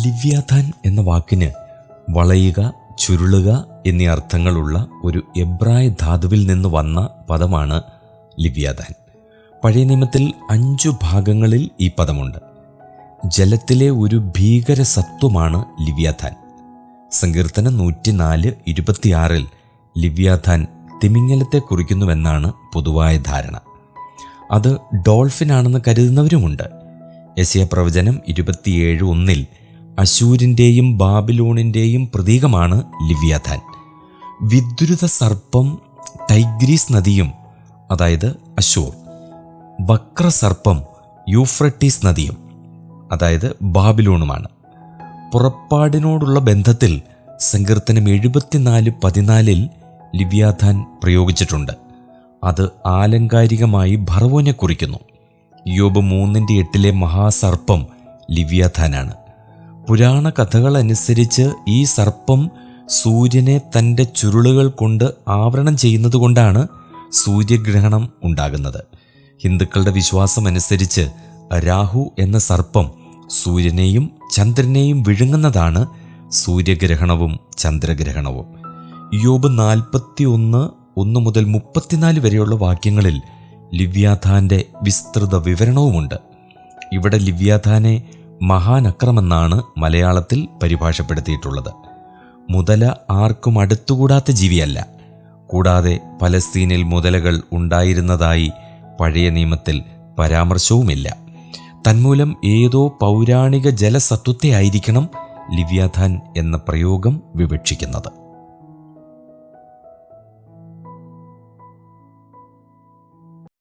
ലിവ്യാഥാൻ എന്ന വാക്കിന് വളയുക, ചുരുളുക എന്നീ അർത്ഥങ്ങളുള്ള ഒരു എബ്രായ ധാതുവിൽ നിന്ന് വന്ന പദമാണ് ലിവ്യാഥാൻ. പഴയ നിയമത്തിൽ 5 ഭാഗങ്ങളിൽ ഈ പദമുണ്ട്. ജലത്തിലെ ഒരു ഭീകര സത്വമാണ് ലിവ്യാഥാൻ. സങ്കീർത്തനം 104:26 ലിവ്യാഥാൻ തിമിംഗലത്തെ കുറിക്കുന്നുവെന്നാണ് പൊതുവായ ധാരണ. അത് ഡോൾഫിനാണെന്ന് കരുതുന്നവരുമുണ്ട്. യെശയ്യാ പ്രവചനം 27:1 അശൂരിൻ്റെയും ബാബിലോണിൻ്റെയും പ്രതീകമാണ് ലിവ്യാഥാൻ. വിദ്രുത സർപ്പം ടൈഗ്രീസ് നദിയും, അതായത് അശൂർ, വക്രസർപ്പം യൂഫ്രട്ടീസ് നദിയും, അതായത് ബാബിലോണുമാണ്. പുറപ്പാടിനോടുള്ള ബന്ധത്തിൽ സങ്കീർത്തനം 74:14 ലിവ്യാഥാൻ പ്രയോഗിച്ചിട്ടുണ്ട്. അത് ആലങ്കാരികമായി ഭർവോനെ കുറിക്കുന്നു. യോബ് 3:8 മഹാസർപ്പം ലിവ്യാഥാനാണ്. പുരാണ കഥകളനുസരിച്ച് ഈ സർപ്പം സൂര്യനെ തൻ്റെ ചുരുളുകൾ കൊണ്ട് ആവരണം ചെയ്യുന്നതുകൊണ്ടാണ് സൂര്യഗ്രഹണം ഉണ്ടാകുന്നത്. ഹിന്ദുക്കളുടെ വിശ്വാസമനുസരിച്ച് രാഹു എന്ന സർപ്പം സൂര്യനെയും ചന്ദ്രനെയും വിഴുങ്ങുന്നതാണ് സൂര്യഗ്രഹണവും ചന്ദ്രഗ്രഹണവും. യോബ് 41:1-34 വരെയുള്ള വാക്യങ്ങളിൽ ലിവ്യാഥാൻ്റെ വിസ്തൃത വിവരണവുമുണ്ട്. ഇവിടെ ലിവ്യാഥാനെ മഹാനക്രമെന്നാണ് മലയാളത്തിൽ പരിഭാഷപ്പെടുത്തിയിട്ടുള്ളത്. മുതല ആർക്കും അടുത്തുകൂടാത്ത ജീവിയല്ല. കൂടാതെ പലസ്തീനിൽ മുതലകൾ ഉണ്ടായിരുന്നതായി പഴയ നിയമത്തിൽ പരാമർശവുമില്ല. തന്മൂലം ഏതോ പൗരാണിക ജലസത്വത്തെ ആയിരിക്കണം ലിവ്യാഥാൻ എന്ന പ്രയോഗം വിവക്ഷിക്കുന്നത്.